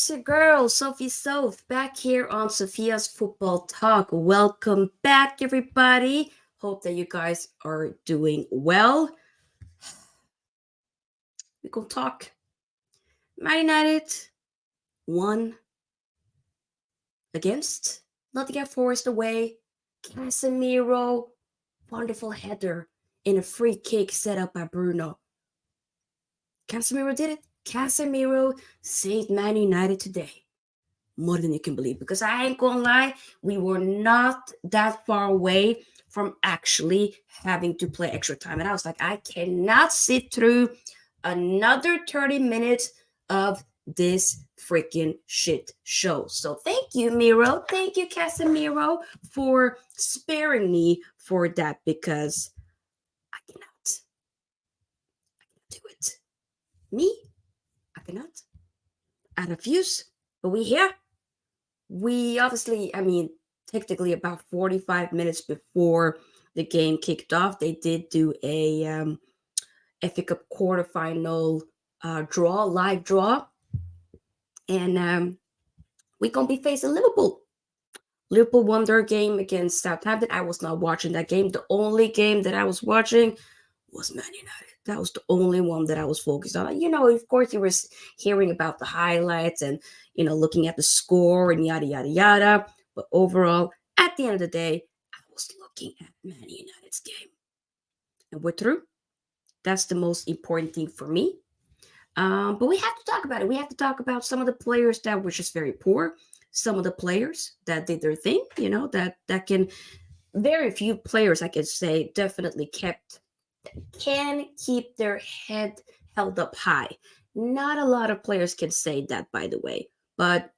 It's your girl, Sophie Soph, back here on Sophia's Football Talk. Welcome back, everybody. Hope that you guys are doing well. We gonna talk Man United won against Nottingham Forest away. Casemiro, wonderful header in a free kick set up by Bruno. Casemiro did it. Casemiro saved Man United today. More than you can believe, because I ain't gonna lie, we were not that far away from actually having to play extra time. And I was like, I cannot sit through another 30 minutes of this freaking shit show. So thank you, Miro. Thank you, Casemiro, for sparing me for that, because I cannot do it. Me? I cannot. I refuse. But we here. We obviously, technically about 45 minutes before the game kicked off, they did do a FA Cup quarterfinal live draw. And we're going to be facing Liverpool. Liverpool won their game against Southampton. I was not watching that game. The only game that I was watching was Man United. That was the only one that I was focused on. Of course, you were hearing about the highlights and, looking at the score and yada, yada, yada. But overall, at the end of the day, I was looking at Man United's game. And we're through. That's the most important thing for me. But we have to talk about it. We have to talk about some of the players that were just very poor. Some of the players that did their thing, that can... Very few players, I could say, definitely can keep their head held up high. Not a lot of players can say that, by the way. But,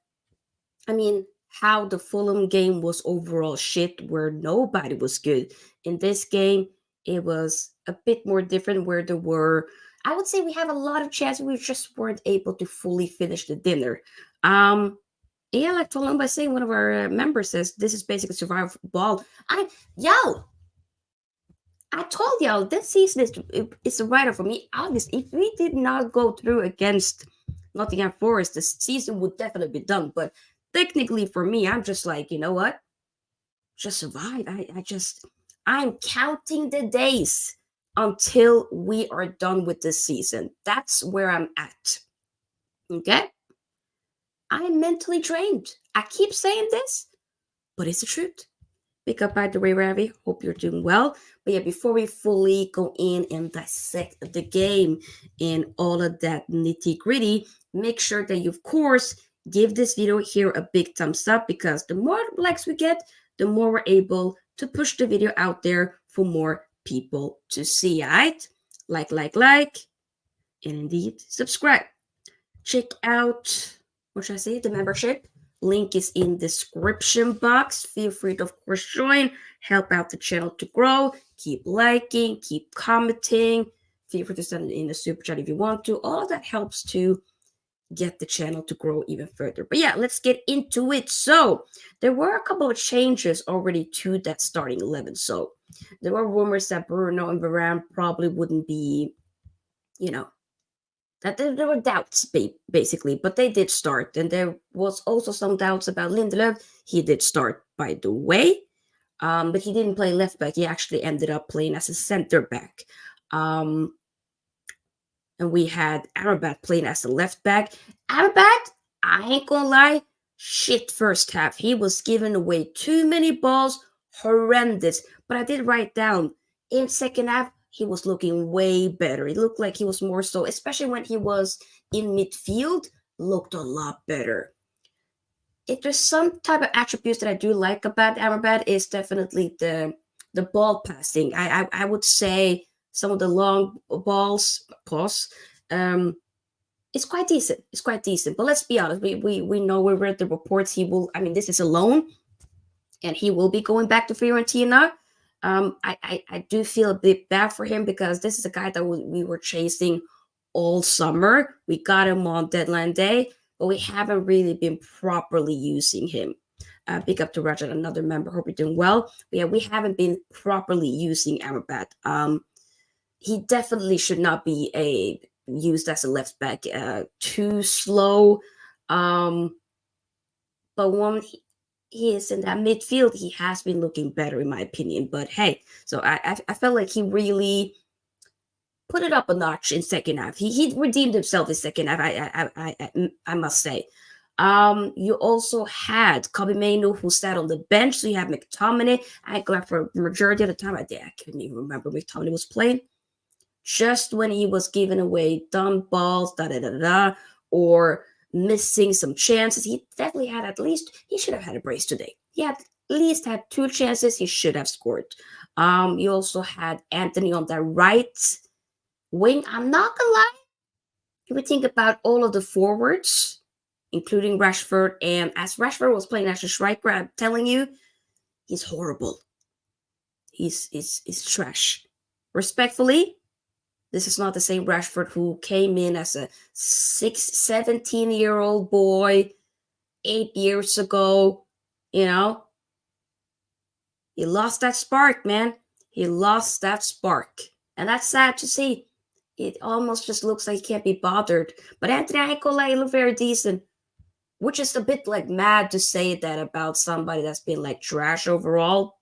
how the Fulham game was overall shit, where nobody was good. In this game, it was a bit more different, where there were... I would say we have a lot of chances. We just weren't able to fully finish the dinner. Yeah, like following by saying, one of our members says, this is basically survival ball. I told y'all this season is a writer for me. Obviously, if we did not go through against Nottingham Forest, the season would definitely be done. But technically for me, I'm just like, you know what? Just survive. I'm counting the days until we are done with this season. That's where I'm at. Okay? I'm mentally drained. I keep saying this, but it's the truth. Pick up, by the way, Ravi. Hope you're doing well. But yeah, before we fully go in and dissect the game and all of that nitty gritty, make sure that you, of course, give this video here a big thumbs up, because the more likes we get, the more we're able to push the video out there for more people to see. All right? Like, and indeed subscribe. Check out, what should I say, the membership. Link is in description box. Feel free to, of course, join. Help out the channel to grow. Keep liking, keep commenting. Feel free to send it in the super chat if you want to. All of that helps to get the channel to grow even further. But yeah, let's get into it. So there were a couple of changes already to that starting 11. So there were rumors that Bruno and Varane probably wouldn't be, that there were doubts, basically, but they did start. And there was also some doubts about Lindelöf. He did start, by the way, but he didn't play left back. He actually ended up playing as a center back. And we had Amrabat playing as a left back. Amrabat, I ain't gonna lie, shit first half. He was giving away too many balls, horrendous. But I did write down, in second half, he was looking way better. It looked like he was more so, especially when he was in midfield, looked a lot better. If there's some type of attributes that I do like about Amrabat, is definitely the ball passing. I would say some of the long balls, it's quite decent. It's quite decent. But let's be honest, we know, we read the reports, he will, this is a loan, and he will be going back to Fiorentina. I do feel a bit bad for him, because this is a guy that we were chasing all summer. We got him on deadline day, but we haven't really been properly using him. Big up to Roger, another member. Hope you're doing well. But yeah, we haven't been properly using Amrabat. He definitely should not be used as a left back. Too slow. But when he is in that midfield, he has been looking better, in my opinion. But hey, so I felt like he really put it up a notch in second half. He redeemed himself in second half. I must say. You also had Casemiro who sat on the bench. So you have McTominay. I glad for the majority of the time I couldn't even remember McTominay was playing. Just when he was giving away dumb balls, or missing some chances, he definitely had he should have had a brace today. He had at least had 2 chances he should have scored. You also had Anthony on the right wing. I'm not gonna lie. If we think about all of the forwards, including Rashford, and as Rashford was playing as a striker, I'm telling you, he's horrible. He's trash. Respectfully, this is not the same Rashford who came in as a 17-year-old boy 8 years ago. You know, he lost that spark, man. He lost that spark. And that's sad to see. It almost just looks like he can't be bothered. But Anthony Nicola looked very decent, which is a bit like mad to say that about somebody that's been like trash overall.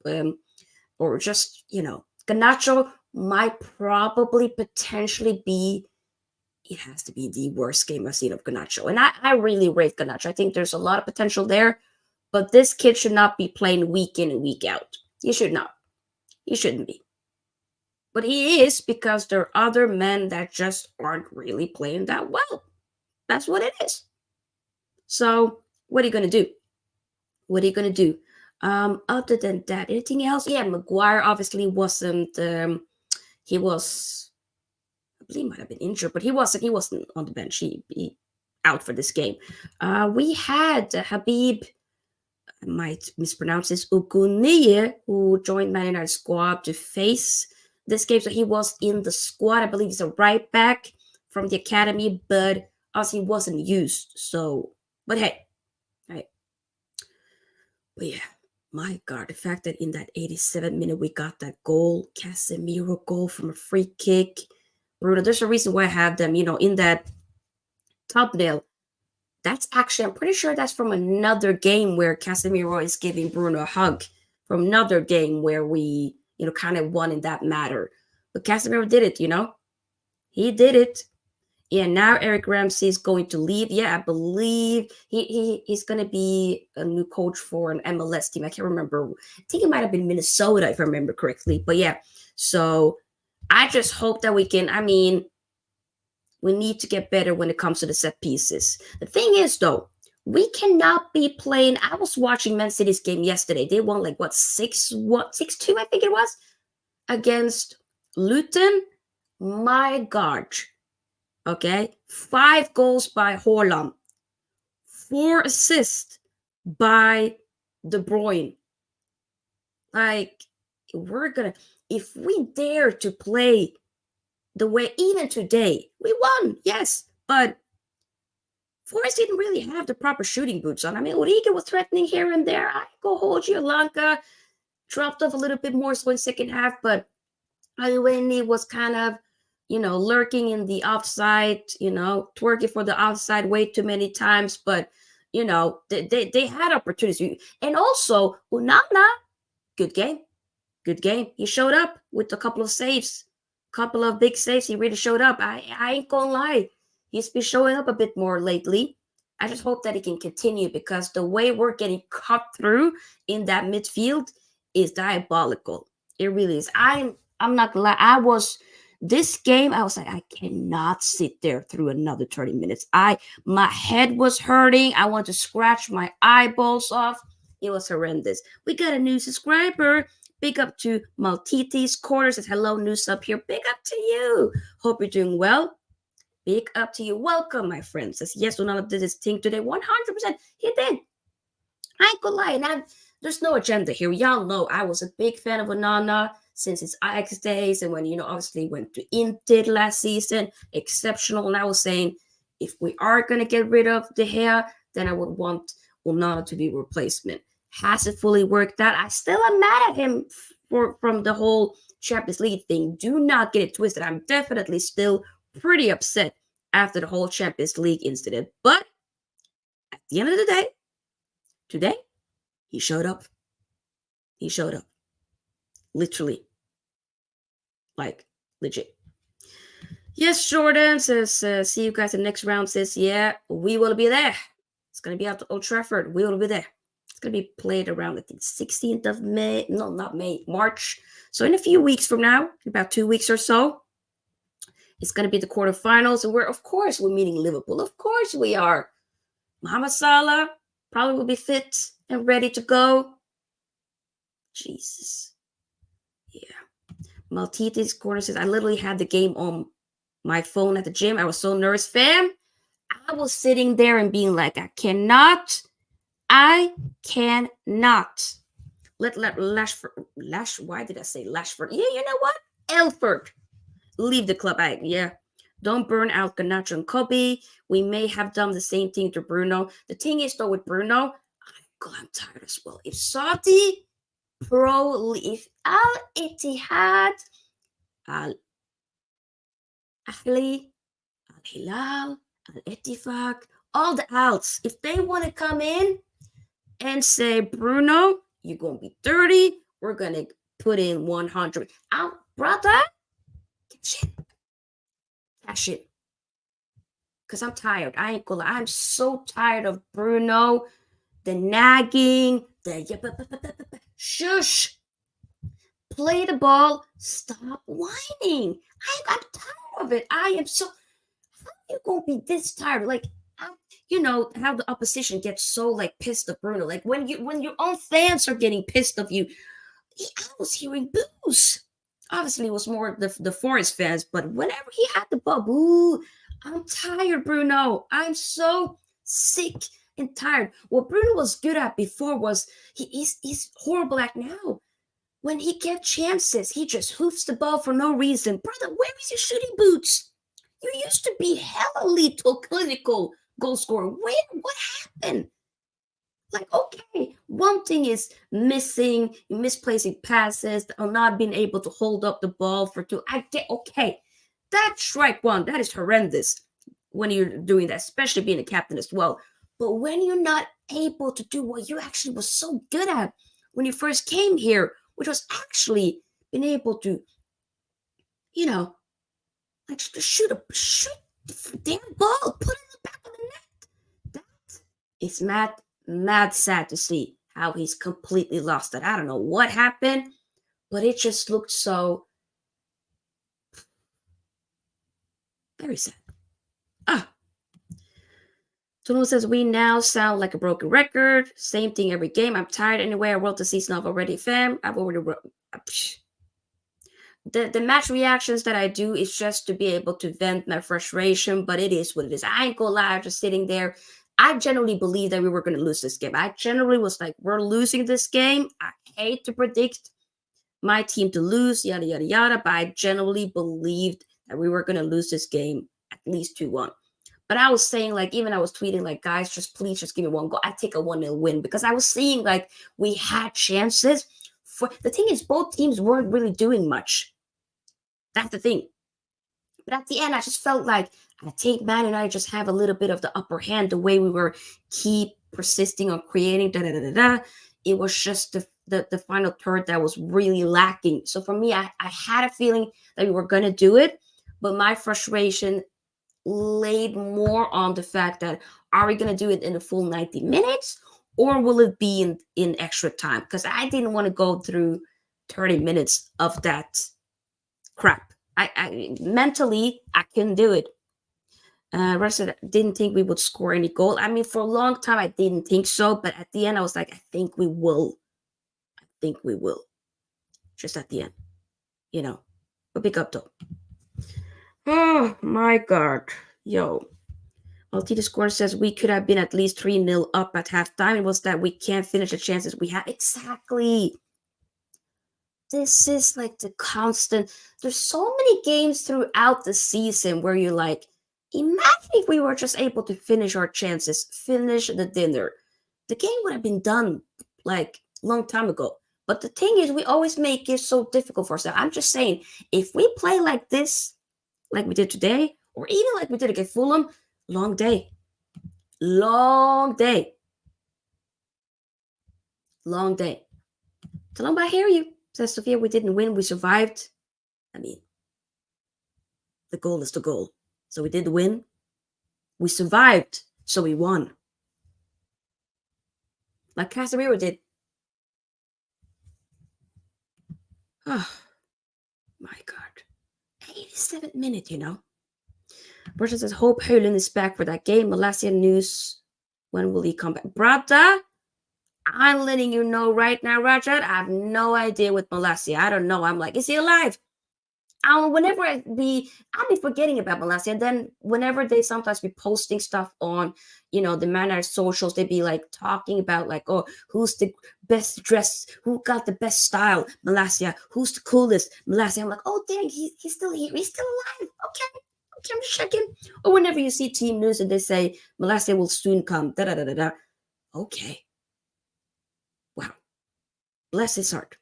Or just, Garnacho might probably potentially be, it has to be the worst game I've seen of Garnacho. And I really rate Garnacho. I think there's a lot of potential there, but this kid should not be playing week in and week out. He should not. He shouldn't be. But he is, because there are other men that just aren't really playing that well. That's what it is. So what are you going to do? What are you going to do? Other than that, anything else? Yeah, Maguire obviously wasn't. He was, I believe, he might have been injured, but he wasn't on the bench. He out for this game. We had Habib, I might mispronounce this, Uguniye, who joined Man United squad to face this game. So he was in the squad. I believe he's a right back from the academy, but obviously wasn't used. So, but hey, right. But yeah, my God, the fact that in that 87th minute we got that goal, Casemiro goal from a free kick. Bruno, there's a reason why I have them, in that thumbnail. That's actually, I'm pretty sure that's from another game where Casemiro is giving Bruno a hug. From another game where we, kind of won in that matter. But Casemiro did it, He did it. Yeah, now Eric Ramsey is going to leave. Yeah, I believe he's going to be a new coach for an MLS team. I can't remember. I think it might have been Minnesota, if I remember correctly. But yeah, so I just hope that we can, we need to get better when it comes to the set pieces. The thing is, though, we cannot be playing. I was watching Man City's game yesterday. They won 6-2, I think it was, against Luton. My God. Okay, 5 goals by Hojlund, 4 assists by De Bruyne. If we dare to play the way, even today, we won, yes, but Forest didn't really have the proper shooting boots on. Origi was threatening here and there. I go hold you. Elanga dropped off a little bit more so in second half, but Alwini was kind of, lurking in the offside, twerking for the offside way too many times. But, they had opportunities. And also, Unana, good game. Good game. He showed up with a couple of saves, couple of big saves. He really showed up. I ain't gonna lie. He's been showing up a bit more lately. I just hope that he can continue, because the way we're getting cut through in that midfield is diabolical. It really is. I'm not gonna lie. This game, I was like, I cannot sit there through another 30 minutes. My head was hurting. I wanted to scratch my eyeballs off. It was horrendous. We got a new subscriber. Big up to Maltiti's Quarters. Says, hello, new sub here. Big up to you. Hope you're doing well. Big up to you. Welcome, my friend. Says, yes, Onana did his thing today. 100%. He did. I ain't gonna lie. There's no agenda here. Y'all know I was a big fan of Onana since his Ajax days, and when, obviously went to Inter last season, exceptional. And I was saying, if we are going to get rid of De Gea, then I would want Onana to be a replacement. Has it fully worked out? I still am mad at him from the whole Champions League thing. Do not get it twisted. I'm definitely still pretty upset after the whole Champions League incident. But the end of the day, today, he showed up. He showed up. Literally. Like, legit. Yes, Jordan says, see you guys in the next round. Says, yeah, we will be there. It's going to be out to Old Trafford. We will be there. It's going to be played around, I think, 16th of May. No, not May, March. So in a few weeks from now, about 2 weeks or so, it's going to be the quarterfinals. And of course, we're meeting Liverpool. Of course we are. Mohamed Salah probably will be fit and ready to go. Jesus. Yeah. Maltiti's corner says, I literally had the game on my phone at the gym. I was so nervous, fam. I was sitting there and being like, I cannot. Let Rashford, why did I say Rashford? Yeah, you know what? Elford. Leave the club. Don't burn out Garnacho and Kobe. We may have done the same thing to Bruno. The thing is, though, with Bruno, I'm tired as well. If Saudi Pro, if Al Ittihad, Al Ahli, Al Hilal, Al Ettifaq, all the Alts, if they want to come in and say, Bruno, you're going to be 30, we're going to put in 100. Brother, cash it. Because I'm tired. I ain't gonna lie. I'm so tired of Bruno, the nagging, shush. Play the ball. Stop whining. I'm tired of it. I am so. How are you gonna be this tired? Like, you know how the opposition gets so like pissed at Bruno. Like when your own fans are getting pissed of you. I was hearing boos. Obviously, it was more the Forest fans, but whenever he had the ball, boo. I'm tired, Bruno. I'm so sick and tired. What Bruno was good at before was he's horrible at now. When he gets chances, he just hoofs the ball for no reason. Brother, where is your shooting boots? You used to be hella lethal, clinical goal scorer. What happened? Like, okay, one thing is misplacing passes, or not being able to hold up the ball for two. I get, okay, that's strike one. That is horrendous when you're doing that, especially being a captain as well. But when you're not able to do what you actually was so good at when you first came here, which was actually being able to, you know, like shoot the damn ball, put it in the back of the net. That is mad sad to see how he's completely lost it. I don't know what happened, but it just looked so very sad. Someone says, we now sound like a broken record. Same thing every game. I'm tired anyway. I wrote the season off already, fam. I've already wrote. The match reactions that I do is just to be able to vent my frustration, but it is what it is. I ain't gonna lie, I'm just sitting there. I generally believe that we were going to lose this game. I generally was like, we're losing this game. I hate to predict my team to lose, yada, yada, yada, but I generally believed that we were going to lose this game at least 2-1. But I was saying, like, even I was tweeting, like, guys, please give me one goal. I take a 1-0 win because I was seeing, like, we had chances. The thing is, both teams weren't really doing much. That's the thing. But at the end, I just felt like I think Man United just have a little bit of the upper hand, the way we were keep persisting on creating, It was just the final third that was really lacking. So for me, I had a feeling that we were going to do it, but my frustration laid more on the fact that, are we going to do it in the full 90 minutes or will it be in extra time? Because I didn't want to go through 30 minutes of that crap. I mentally, I couldn't do it. Rashford didn't think we would score any goal. I mean, for a long time, I didn't think so. But at the end, I was like, I think we will. Just at the end, you know. But big up, though. Oh, my God. Yo. Altita Score says we could have been at least 3-0 up at halftime. It was that we can't finish the chances we have. Exactly. This is like the constant. There's so many games throughout the season where you're like, imagine if we were just able to finish our chances, finish the dinner. The game would have been done like a long time ago. But the thing is, we always make it so difficult for ourselves. I'm just saying, if we play like this, like we did today, or even like we did against Fulham, long day. Long day. Long day. Talamba, I hear you, says Sofia. We didn't win. We survived. I mean, the goal is the goal. So we did win. We survived. So we won. Like Casemiro did. Oh, my God. 87th minute, you know. Bertrand says, hope Hojlund is back for that game. Malaysia news. When will he come back? Brata, I'm letting you know right now, Rajat. I have no idea with Malaysia. I don't know. I'm like, is he alive? Whenever I'll be forgetting about Malaysia. And then whenever they sometimes be posting stuff on, the manner socials, they be like talking about like, oh, who's the best dressed, who got the best style, Malaysia, who's the coolest, Malaysia. I'm like, oh dang, he's still here, he's still alive. Okay, I'm just checking. Or whenever you see team news and they say Malaysia will soon come, da da da da da. Okay. Wow. Bless his heart.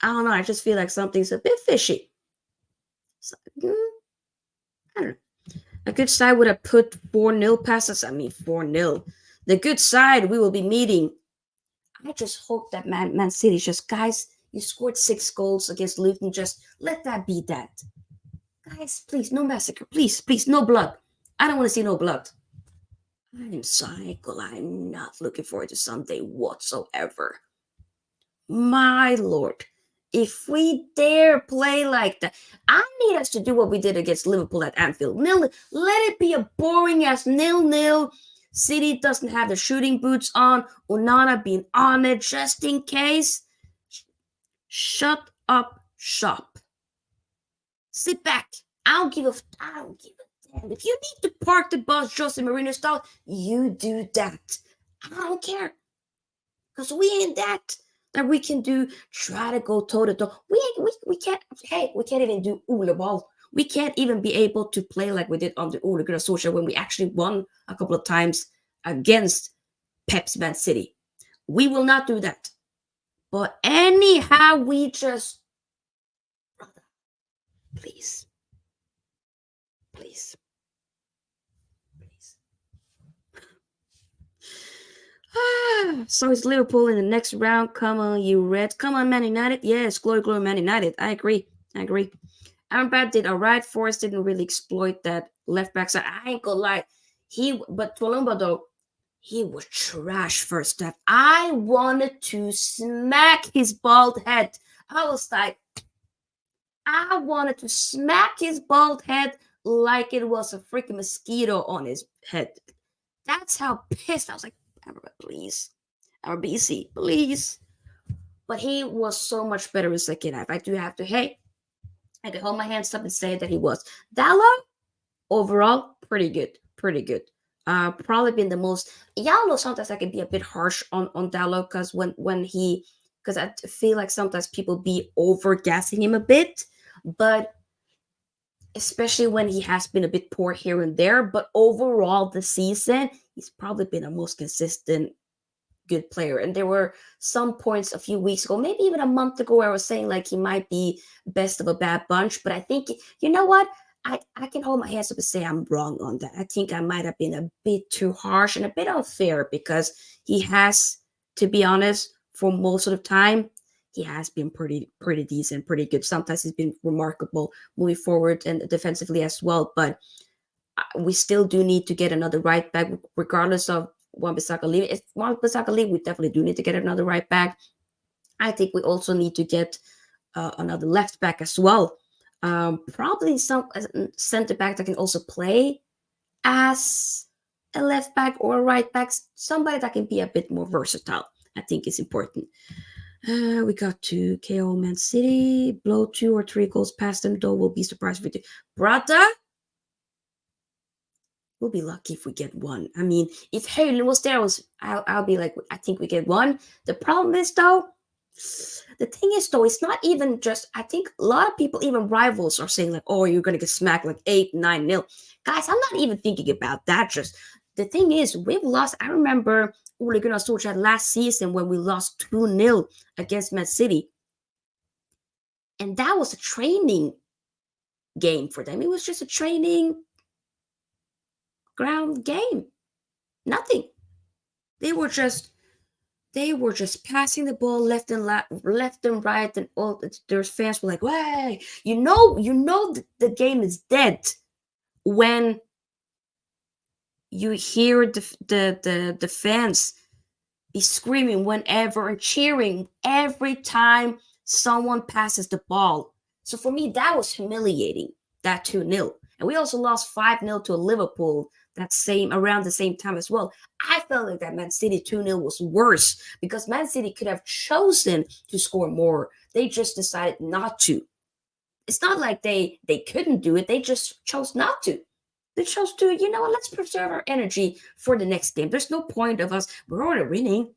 I don't know. I just feel like something's a bit fishy. So, I don't know. A good side would have put 4-0 past us. I mean, 4-0. The good side we will be meeting. I just hope that Man City just, guys, you scored 6 goals against Luton. Just let that be that. Guys, please, no massacre. Please, no blood. I don't want to see no blood. I'm cynical. I'm not looking forward to Sunday whatsoever. My lord. If we dare play like that, I need us to do what we did against Liverpool at Anfield. Let it be a boring ass 0-0. City doesn't have the shooting boots on. Onana being on it just in case. Shut up shop. Sit back. I don't give a damn. If you need to park the bus Jose Mourinho style, you do that. I don't care. Because we ain't that we can try to go toe to toe. We can't. Hey, we can't even do Ole ball. We can't even be able to play like we did on the Ole Gunnar Solskjaer when we actually won a couple of times against Pep's Man City. We will not do that. But anyhow, we just, brother, please. So it's Liverpool in the next round. Come on, you Reds. Come on, Man United. Yes, glory, Man United. I agree. Amrabat did all right. Forest didn't really exploit that left back side. I ain't gonna lie. But Tolumba though, he was trash first half. I wanted to smack his bald head. I was like, I wanted to smack his bald head like it was a freaking mosquito on his head. That's how pissed I was like, please. RBC, please. But he was so much better in second half. I do have to, I can hold my hands up and say that he was. Dallo, overall, pretty good. Probably been the most. Y'all know sometimes I can be a bit harsh on Dallo because because I feel like sometimes people be over gassing him a bit, but especially when he has been a bit poor here and there. But overall, the season, he's probably been the most consistent good player. And there were some points a few weeks ago, maybe even a month ago, where I was saying like he might be best of a bad bunch. But I think, you know what? I can hold my hands up and say I'm wrong on that. I think I might have been a bit too harsh and a bit unfair because he has, to be honest, for most of the time, he has been pretty decent, pretty good. Sometimes he's been remarkable moving forward and defensively as well. But we still do need to get another right back, regardless of Wan-Bissaka leaving. If Wan-Bissaka leave, we definitely do need to get another right back. I think we also need to get another left back as well. Probably some center back that can also play as a left back or a right back. Somebody that can be a bit more versatile, I think is important. We got to KO Man City. Blow 2 or 3 goals past them, though. We'll be surprised if we do. Brata? We'll be lucky if we get 1. I mean, if Hojlund was there, I'll be like, I think we get 1. The problem is, though, it's not even just, I think a lot of people, even rivals, are saying like, oh, you're going to get smacked like 8-9-0. Guys, I'm not even thinking about that. Just the thing is, we've lost. I remember Ole Gunnar Solskjaer last season when we lost 2-0 against Man City. And that was a training game for them. It was just a training ground game. Nothing. They were just passing the ball left and right, and all their fans were like, "Way, the game is dead when you hear the fans be screaming whenever and cheering every time someone passes the ball." So for me, that was humiliating. That 2-0, and we also lost 5-0 to Liverpool around the same time as well. I felt like that Man City 2-0 was worse because Man City could have chosen to score more. They just decided not to. It's not like they couldn't do it. They just chose not to. They chose to, let's preserve our energy for the next game. There's no point of us. We're already winning.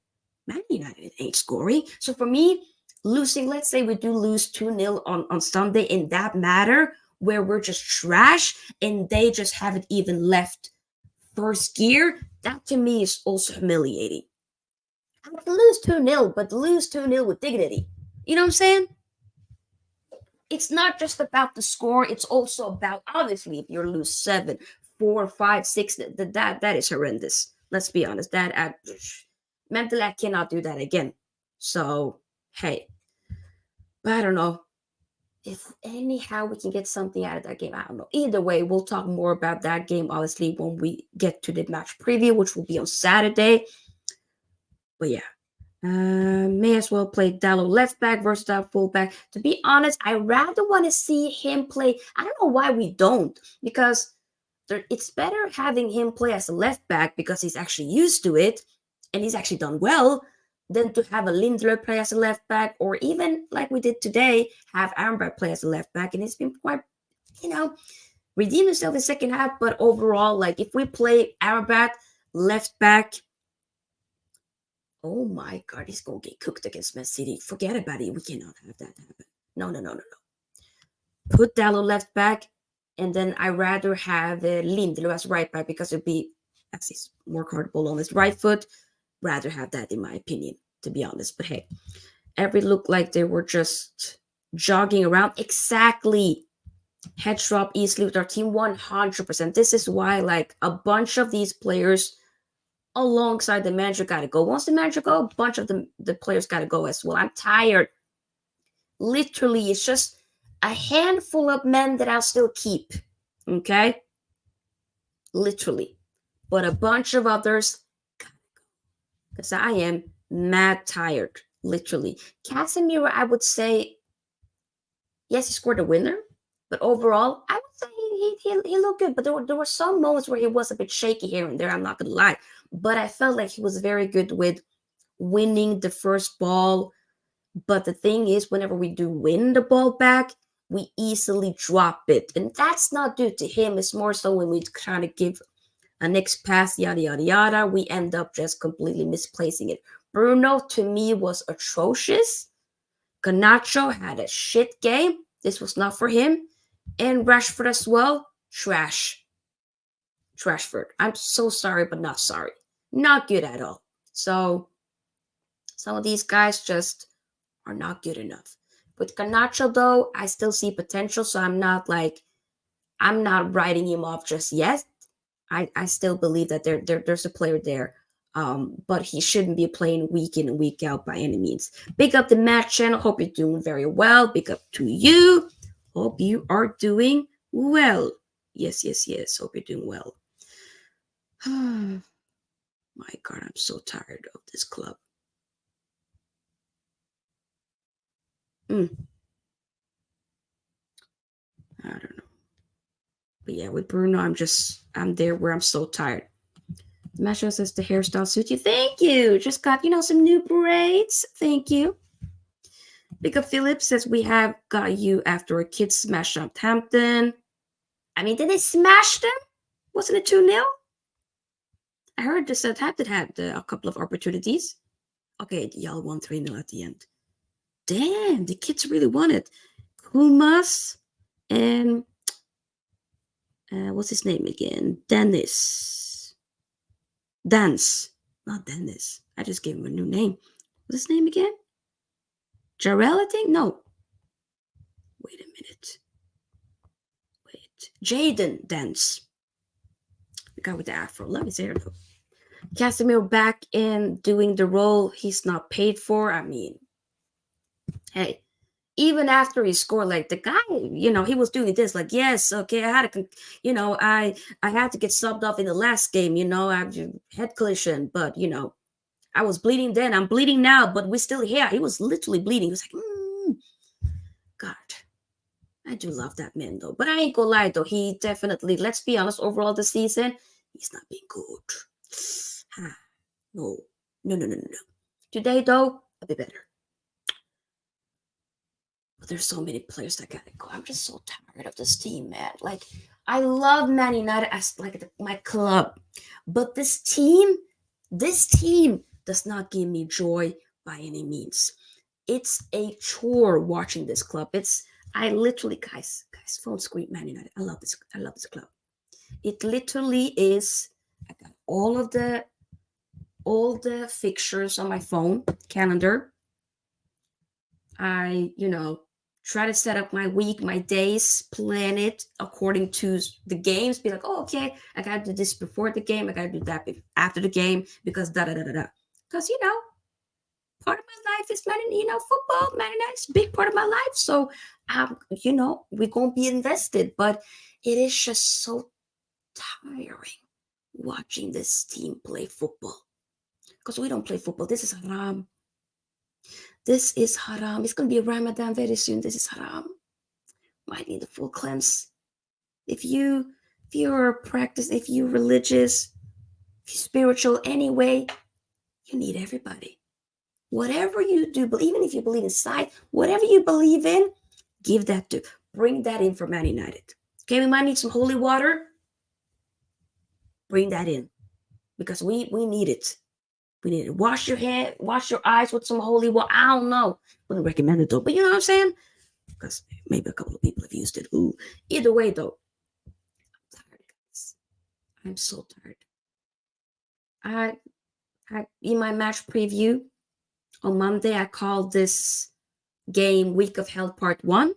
Man United ain't scoring. So for me, losing, let's say we do lose 2-0 on Sunday in that matter, where we're just trash and they just haven't even left first gear, that to me is also humiliating. I would lose 2-0, but lose 2-0 with dignity. You know what I'm saying? It's not just about the score, it's also about, obviously, if you lose 7, 4, 5, 6, that is horrendous. Let's be honest. Mentally, I cannot do that again. So, hey. But I don't know. If anyhow we can get something out of that game, I don't know. Either way, we'll talk more about that game, obviously, when we get to the match preview, which will be on Saturday. But yeah. May as well play Dallo left back, versatile fullback. To be honest, I rather want to see him play. I don't know why we don't, because it's better having him play as a left back because he's actually used to it and he's actually done well than to have a Lindelof play as a left back, or even like we did today, have Amrabat play as a left back. And it's been quite, redeemed himself in the second half. But overall, like if we play Amrabat left back, oh my God, he's going to get cooked against Man City. Forget about it. We cannot have that happen. No. Put Dallo left back, and then I rather have Lindelof as right back because it'd be, as he's more comfortable on his right foot, rather have that in my opinion, to be honest. But hey, every looked like they were just jogging around. Exactly. Head drop easily with our team, 100%. This is why, like, a bunch of these players alongside the manager got to go. Once the manager go, a bunch of the players got to go as well. I'm tired. Literally, it's just a handful of men that I'll still keep. Okay? Literally. But a bunch of others gotta go. Because I am mad tired. Literally. Casemiro, I would say, yes, he scored a winner. But overall, I would say he looked good. But there were some moments where he was a bit shaky here and there. I'm not going to lie. But I felt like he was very good with winning the first ball. But the thing is, whenever we do win the ball back, we easily drop it. And that's not due to him. It's more so when we try to give a next pass, yada, yada, yada, we end up just completely misplacing it. Bruno, to me, was atrocious. Garnacho had a shit game. This was not for him. And Rashford as well, trash. Rashford. I'm so sorry, but not sorry. Not good at all. So some of these guys just are not good enough. With Garnacho, though, I still see potential, so I'm not writing him off just yet. I still believe that there's a player there, but he shouldn't be playing week in and week out by any means. Big up the match channel. Hope you're doing very well. Big up to you. Hope you are doing well. Yes. Hope you're doing well. My God, I'm so tired of this club. I don't know. But yeah, with Bruno, I'm there where I'm so tired. Masha says the hairstyle suits you. Thank you. Just got, some new braids. Thank you. Big up Philip says we have got you after a kid smash Southampton. I mean, did they smash them? Wasn't it 2-0? I heard the Southampton had a couple of opportunities. Okay, y'all won 3-0 at the end. Damn, the kids really won it. Kumas and what's his name again? Dennis. Dance. Not Dennis. I just gave him a new name. What's his name again? Jarrell, I think? No. Wait a minute. Jaden Dance. The guy with the afro. Love his hair though. Casemiro back in doing the role he's not paid for. I mean, hey, even after he scored, like the guy, he was doing this, like, yes, okay, I had to, I had to get subbed off in the last game, I had head collision, but I was bleeding then, I'm bleeding now, but we're still here. He was literally bleeding. He was like, God, I do love that man though. But I ain't gonna lie though, he definitely, let's be honest, overall this season, he's not been good. No, no, no, no, no, no. Today though, a bit better. But there's so many players that gotta go. I'm just so tired of this team, man. Like, I love Man United as like my club, but this team does not give me joy by any means. It's a chore watching this club. I literally, guys, phone screen Man United. I love this club. It literally is. I got all the fixtures on my phone calendar. I, try to set up my week, my days, plan it according to the games. Be like, oh, okay, I gotta do this before the game. I gotta do that after the game because da da da da da. Because part of my life is football. Man, that's a big part of my life. So, we're gonna be invested. But it is just so tiring watching this team play football because we don't play football. This is haram. This is haram. It's going to be Ramadan very soon. This is haram. Might need a full cleanse. If you're if you're religious, if you're spiritual anyway, you need everybody. Whatever you do, but even if you believe in science, whatever you believe in, bring that in for Man United. Okay, we might need some holy water. Bring that in because we need it. We need to wash your eyes with some holy water. I don't know. Wouldn't recommend it though, but you know what I'm saying? Because maybe a couple of people have used it. Ooh. Either way though, I'm tired, guys. I'm so tired. I in my match preview on Monday, I called this game Week of Hell Part 1.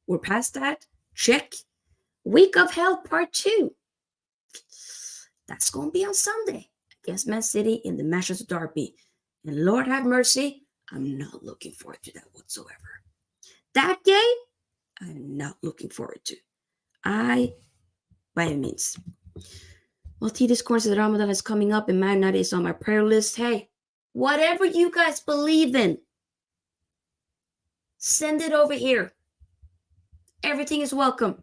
We're past that. Check. Week of Hell Part 2. That's going to be on Sunday against Man City in the Manchester Derby. And Lord have mercy, I'm not looking forward to that whatsoever. That game, I'm not looking forward to. By any means. Well, T Discord says Ramadan is coming up and Man United is on my prayer list. Hey, whatever you guys believe in, send it over here. Everything is welcome.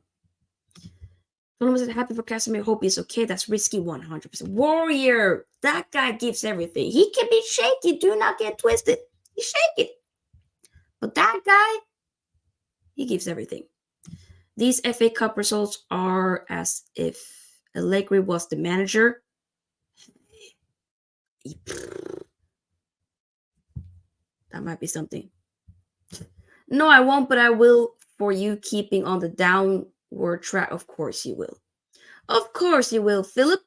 Someone was happy for Casemiro. Hope he's okay. That's risky 100%. Warrior, that guy gives everything. He can be shaky. Do not get twisted. He's shaky. But that guy, he gives everything. These FA Cup results are as if Allegri was the manager. That might be something. No, I won't, but I will for you keeping on the downward track. Of course you will. Of course you will, Philip.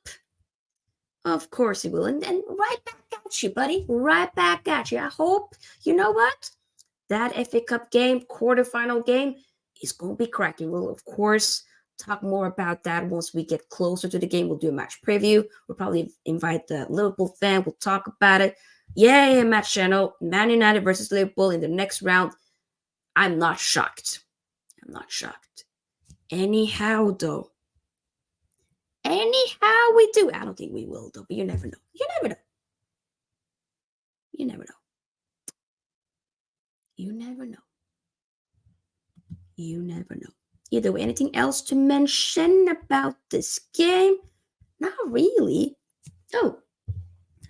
Of course you will. And right back at you, buddy. Right back at you. I hope, you know what? That FA Cup game, quarterfinal game, is going to be cracking. We'll, of course, talk more about that once we get closer to the game. We'll do a match preview. We'll probably invite the Liverpool fan. We'll talk about it. Yeah, match channel. Man United versus Liverpool in the next round. I'm not shocked. I'm not shocked. Anyhow, though. Anyhow we do. I don't think we will, though, but you never know. You never know. You never know. You never know. You never know. Either way, anything else to mention about this game? Not really. Oh,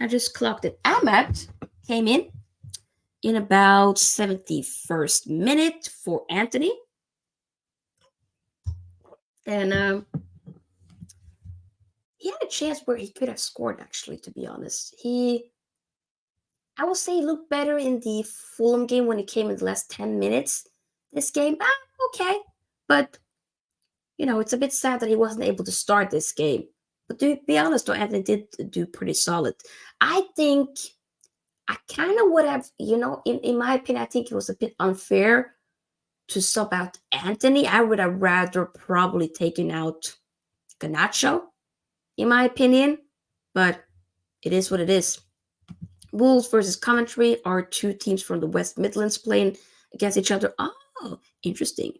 I just clocked it. Ahmad came in about 71st minute for Anthony. And he had a chance where he could have scored, actually, to be honest. I will say he looked better in the Fulham game when he came in the last 10 minutes. This game, okay. But, it's a bit sad that he wasn't able to start this game. But to be honest, though, Anthony did do pretty solid. I think I kind of would have, in my opinion, I think it was a bit unfair to sub out Anthony. I would have rather probably taken out Garnacho, in my opinion. But It is what it is. Wolves versus Coventry are two teams from the West Midlands playing against each other. Oh, interesting.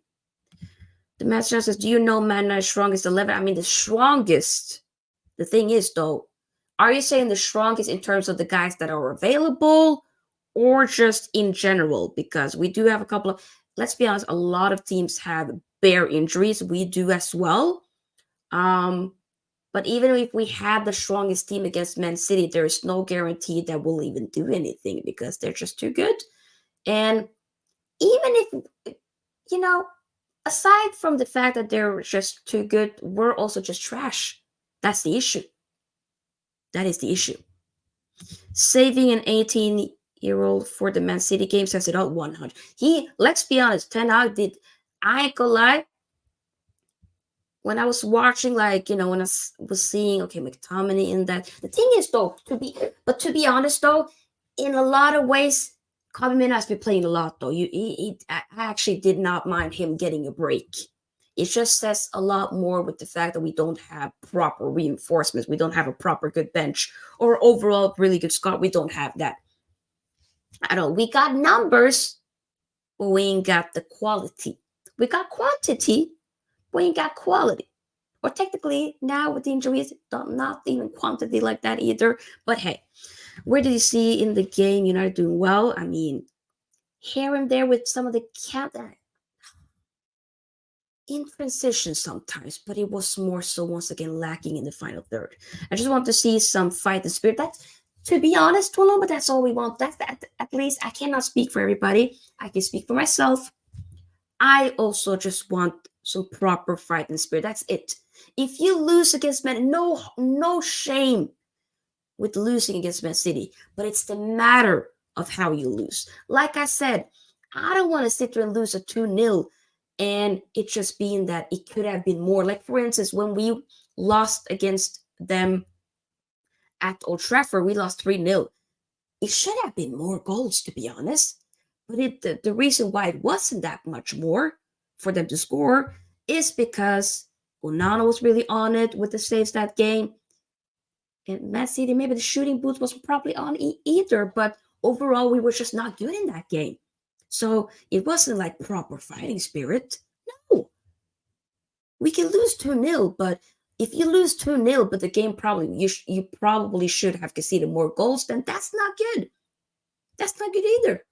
The match says, do you know Man United's strongest 11? I mean, the strongest. The thing is, though, are you saying the strongest in terms of the guys that are available or just in general? Because we do have a couple of, let's be honest, a lot of teams have bare injuries. We do as well. But even if we had the strongest team against Man City, there is no guarantee that we'll even do anything because they're just too good. And even if, you know, aside from the fact that they're just too good, we're also just trash. That's the issue. That is the issue. Saving an 18-year-old for the Man City game says it all 100. Let's be honest, Ten Hag did, I ain't gonna lie, when I was watching, like, when I was seeing, okay, McTominay in that. The thing is, though, to be honest, though, in a lot of ways, Casemiro has been playing a lot, though. I actually did not mind him getting a break. It just says a lot more with the fact that we don't have proper reinforcements. We don't have a proper good bench or overall really good squad. We don't have that. I don't. We got numbers, but we ain't got the quality. We got quantity. We ain't got quality. Or technically, now with the injuries, not even quantity like that either. But hey, where did you see in the game United doing well? I mean, here and there with some of the in transition sometimes, but it was more so once again lacking in the final third. I just want to see some fight and spirit. That's, to be honest, but that's all we want. That's that. At least I cannot speak for everybody. I can speak for myself. I also just want some proper fight and spirit. That's it. If you lose against Man, no shame with losing against Man City, but it's the matter of how you lose. Like I said, I don't want to sit there and lose a 2-0 and it just being that it could have been more. Like, for instance, when we lost against them at Old Trafford, we lost 3-0. It should have been more goals, to be honest. But the reason why it wasn't that much more for them to score is because Onana was really on it with the saves that game. And Man City, maybe the shooting boots wasn't probably on either, but overall we were just not good in that game. So it wasn't like proper fighting spirit. No. We can lose 2-0, but if you lose 2-0, but the game probably you probably should have conceded more goals, then that's not good. That's not good either.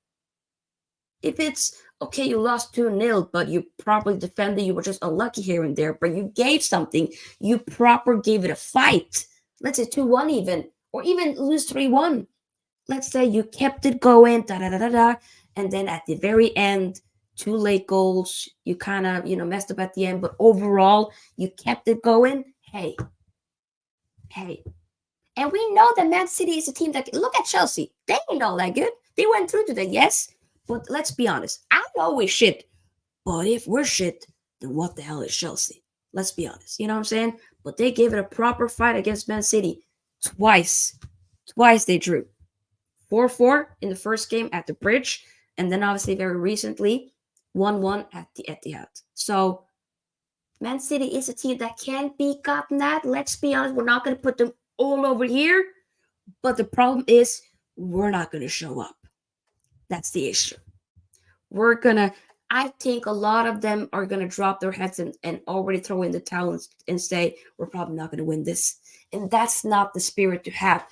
If it's okay, you lost 2-0, but you properly defended, you were just unlucky here and there, but you gave something, you proper gave it a fight. Let's say 2-1 even, or even lose 3-1. Let's say you kept it going, and then at the very end, 2 late goals, you kind of, messed up at the end, but overall, you kept it going. Hey. And we know that Man City is a team that, look at Chelsea. They ain't all that good. They went through to that, yes. But let's be honest. I know we're shit. But if we're shit, then what the hell is Chelsea? Let's be honest. You know what I'm saying? But they gave it a proper fight against Man City. Twice they drew. 4-4 in the first game at the Bridge. And then obviously very recently, 1-1 at the Etihad. So Man City is a team that can be gotten at. Let's be honest. We're not going to put them all over here. But the problem is we're not going to show up. That's the issue. I think a lot of them are going to drop their heads and already throw in the towel and say, we're probably not going to win this. And that's not the spirit to have.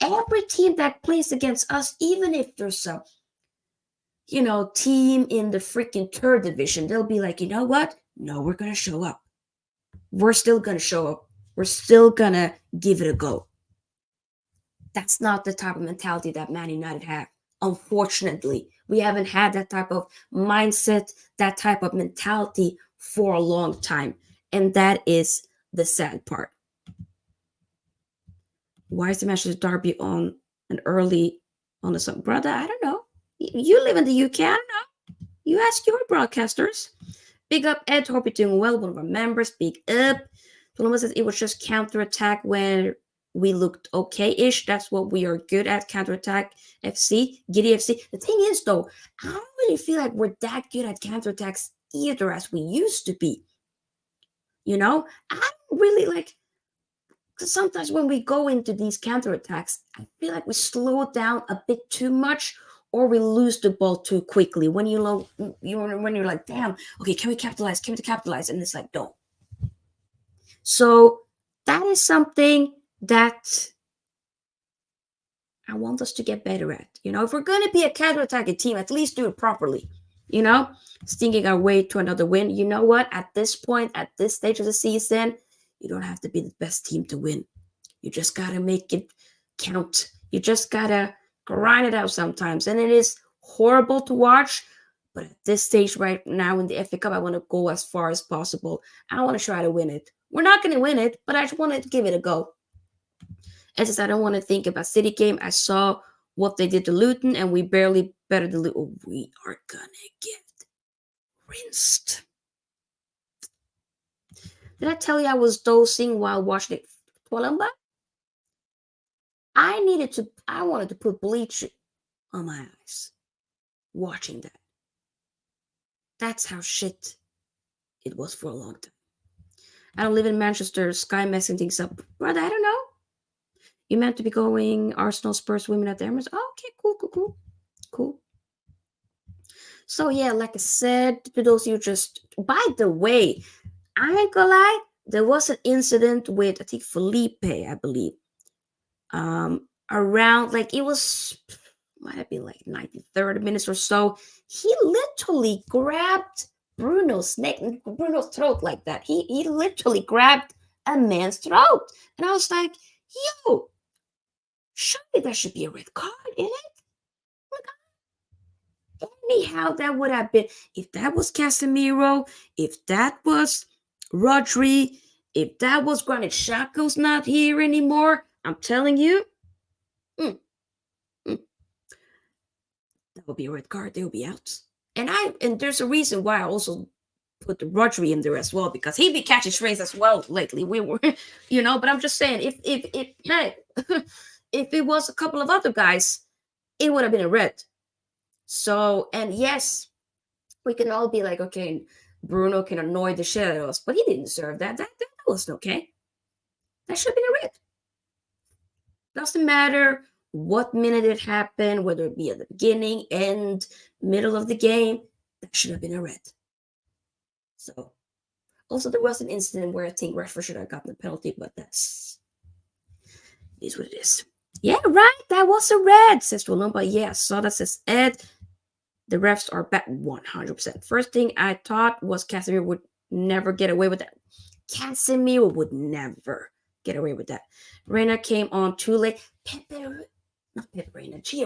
Every team that plays against us, even if there's a, team in the freaking third division, they'll be like, you know what? No, we're going to show up. We're still going to show up. We're still going to give it a go. That's not the type of mentality that Man United have. Unfortunately, we haven't had that type of mindset, that type of mentality for a long time. And that is the sad part. Why is the Manchester Derby on the sun? Brother, I don't know. You live in the UK, I don't know. You ask your broadcasters. Big up, Ed. Hope you're doing well. One of our members. Big up. Paloma says it was just counterattack when we looked okay-ish. That's what we are good at, counterattack FC, Giddy FC. The thing is, though, I don't really feel like we're that good at counterattacks either as we used to be. I don't really like, sometimes when we go into these counterattacks, I feel like we slow down a bit too much, or we lose the ball too quickly. When when you're like, damn, okay, can we capitalize? Can we capitalize? And it's like, don't. So that is something that I want us to get better at. If we're going to be a counterattacking team, at least do it properly. Stinking our way to another win. You know what? At this point, at this stage of the season, you don't have to be the best team to win. You just got to make it count. You just got to grind it out sometimes. And it is horrible to watch. But at this stage right now in the FA Cup, I want to go as far as possible. I want to try to win it. We're not going to win it, but I just want to give it a go. It's just I don't want to think about City game. I saw what they did to Luton, and we barely better than Luton. Oh, we are going to get rinsed. Did I tell you I was dozing while watching it? Tualamba? I wanted to put bleach on my eyes watching that. That's how shit it was for a long time. I don't live in Manchester. Sky messing things up. Brother, I don't know. You meant to be going Arsenal, Spurs, women at the Emirates. Oh, okay, cool. So yeah, like I said, to those of you by the way, I ain't gonna lie, there was an incident with, I think, Felipe, I believe. Around, like, it was, might have been like 30 minutes or so. He literally grabbed Bruno's throat like that. He literally grabbed a man's throat. And I was like, yo, surely that should be a red card, isn't it? Anyhow, that would have been, if that was Casemiro, if that was Rodri, if that was Granit Xhaka's not here anymore, I'm telling you, that would be a red card. They would be out. And there's a reason why I also put the Rodri in there as well, because he'd be catching strays as well lately. We were, but I'm just saying, if if it was a couple of other guys, it would have been a red. So, and yes, we can all be like, okay, Bruno can annoy the shit out of us, but he didn't deserve that. That wasn't okay. That should have been a red. Doesn't matter what minute it happened, whether it be at the beginning, end, middle of the game, that should have been a red. So, also there was an incident where I think Rashford should have gotten a penalty, but it is what it is. Yeah, right, that was a red, says Hojlund, but yeah, I saw that, says Ed. The refs are back 100%. First thing I thought was Casemiro would never get away with that. Casemiro would never get away with that. Reina came on too late. Gio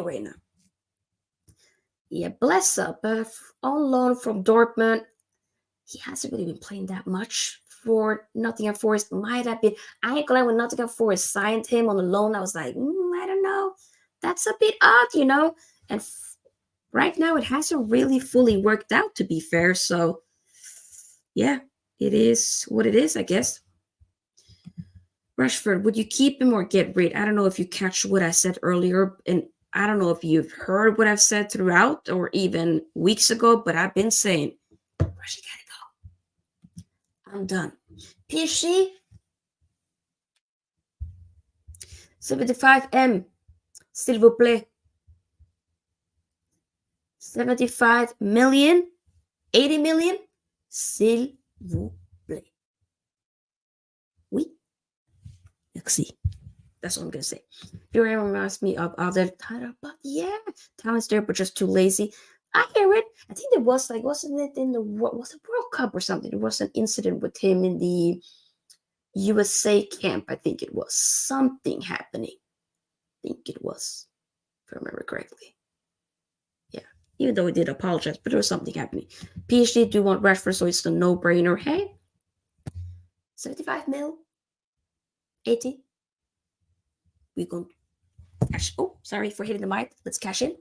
Reyna. Yeah, bless up. On loan from Dortmund. He hasn't really been playing that much for Nottingham Forest. Might have been. I ain't gonna lie, when Nottingham Forest signed him on the loan, I was like, I don't know. That's a bit odd, And right now, it hasn't really fully worked out, to be fair. So, yeah, it is what it is, I guess. Rashford, would you keep him or get rid? I don't know if you catch what I said earlier, and I don't know if you've heard what I've said throughout or even weeks ago, but I've been saying, Rashford gotta go. I'm done. PSG, 75M, s'il vous plaît. 75 million, 80 million, s'il vous plaît. Oui. Merci. That's what I'm going to say. Fury reminds me of other title, but yeah, talent's there, but just too lazy. I hear it. I think there was, like, wasn't it in was it World Cup or something? There was an incident with him in the USA camp. I think it was something happening. I think it was, if I remember correctly. Even though he did apologize, but there was something happening. PSG do want Rashford, so it's a no-brainer. Hey, 75 mil, 80. We going to cash. Oh, sorry for hitting the mic. Let's cash in.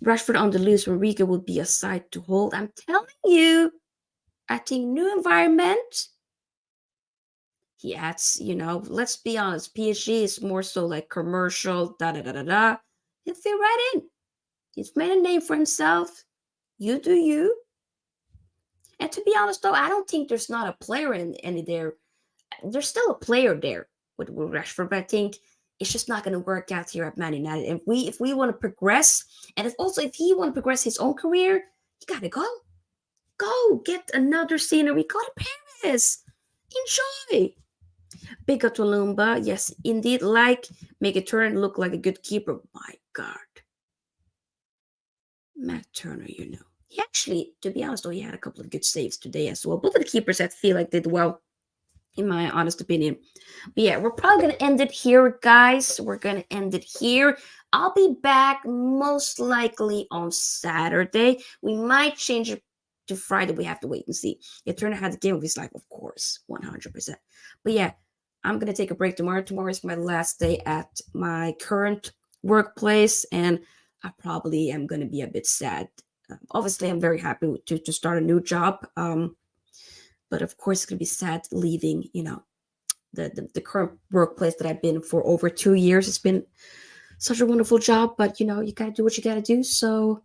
Rashford on the loose. Rodrigo will be a side to hold. I'm telling you, I think new environment. He adds, let's be honest. PSG is more so like commercial, da-da-da-da-da. He'll fit right in. He's made a name for himself. You do you. And to be honest, though, I don't think there's not a player in any there there's still a player there with Rashford, but I think it's just not going to work out here at Man United. If we want to progress, and if he want to progress his own career, you gotta go get another scenery. Go to Paris, enjoy. Big up to Lumba, yes, indeed. Make it turn look like a good keeper. My God, Matt Turner, he actually, to be honest, though, he had a couple of good saves today as well. Both of the keepers I feel like did well, in my honest opinion. But yeah, we're probably going to end it here, guys. We're going to end it here. I'll be back most likely on Saturday. We might change it to Friday. We have to wait and see. Yeah, Turner had the game of his life, of course, 100%. But yeah, I'm going to take a break tomorrow. Tomorrow is my last day at my current workplace, and I probably am going to be a bit sad. Obviously, I'm very happy to start a new job. But of course, it's going to be sad leaving, the current workplace that I've been for over 2 years. It's been such a wonderful job, but, you got to do what you got to do. So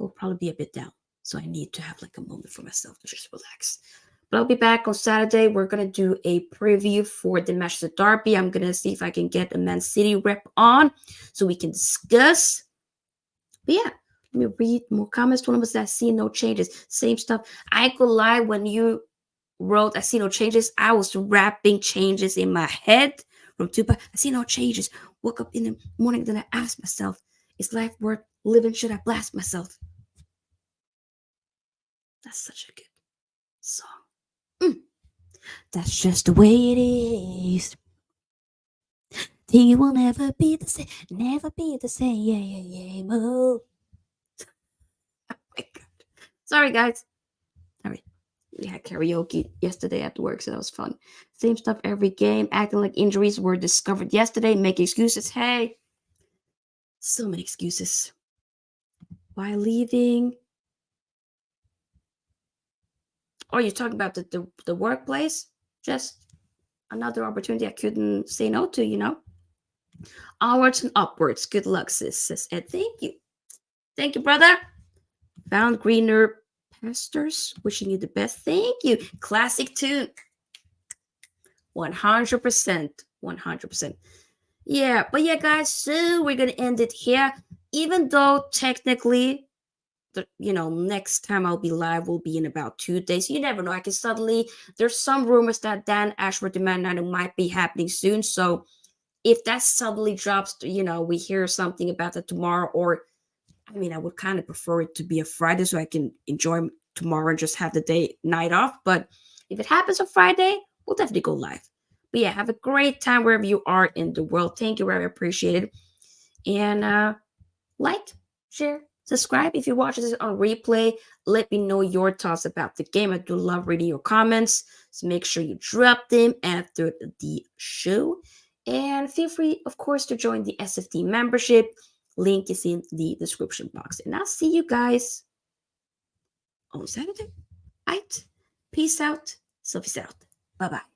it'll probably be a bit down. So I need to have like a moment for myself to just relax. But I'll be back on Saturday. We're going to do a preview for the Manchester Derby. I'm going to see if I can get a Man City rep on so we can discuss. But yeah, let me read more comments. One of us that see no changes. Same stuff. I could lie, when you wrote I see no changes, I was rapping changes in my head from Tupac. I see no changes. Woke up in the morning, then I asked myself, is life worth living? Should I blast myself? That's such a good song. That's just the way it is. You will never be the same. Never be the same. Yeah. Oh my God. Sorry, guys. Sorry. We had karaoke yesterday at work, so that was fun. Same stuff every game. Acting like injuries were discovered yesterday. Make excuses. Hey. So many excuses. Why leaving? Oh, you're talking about the workplace? Just another opportunity I couldn't say no to. Onwards and upwards. Good luck, sis Ed. Thank you. Thank you, brother. Found greener pastures. Wishing you the best. Thank you. Classic tune. 100%. 100%. Yeah, but yeah, guys, so we're gonna end it here. Even though technically, next time I'll be live will be in about 2 days. You never know. I can suddenly, there's some rumors that Dan Ashworth and Man United might be happening soon. So if that suddenly drops, we hear something about that tomorrow, or I would kind of prefer it to be a Friday so I can enjoy tomorrow and just have the night off. But if it happens on Friday, we'll definitely go live. But yeah, have a great time wherever you are in the world. Thank you, very appreciated. And like, share, subscribe if you watch this on replay. Let me know your thoughts about the game. I do love reading your comments, so make sure you drop them after the show. And feel free, of course, to join the SFD membership. Link is in the description box. And I'll see you guys on Saturday. All right. Peace out. Sofia out. Bye-bye.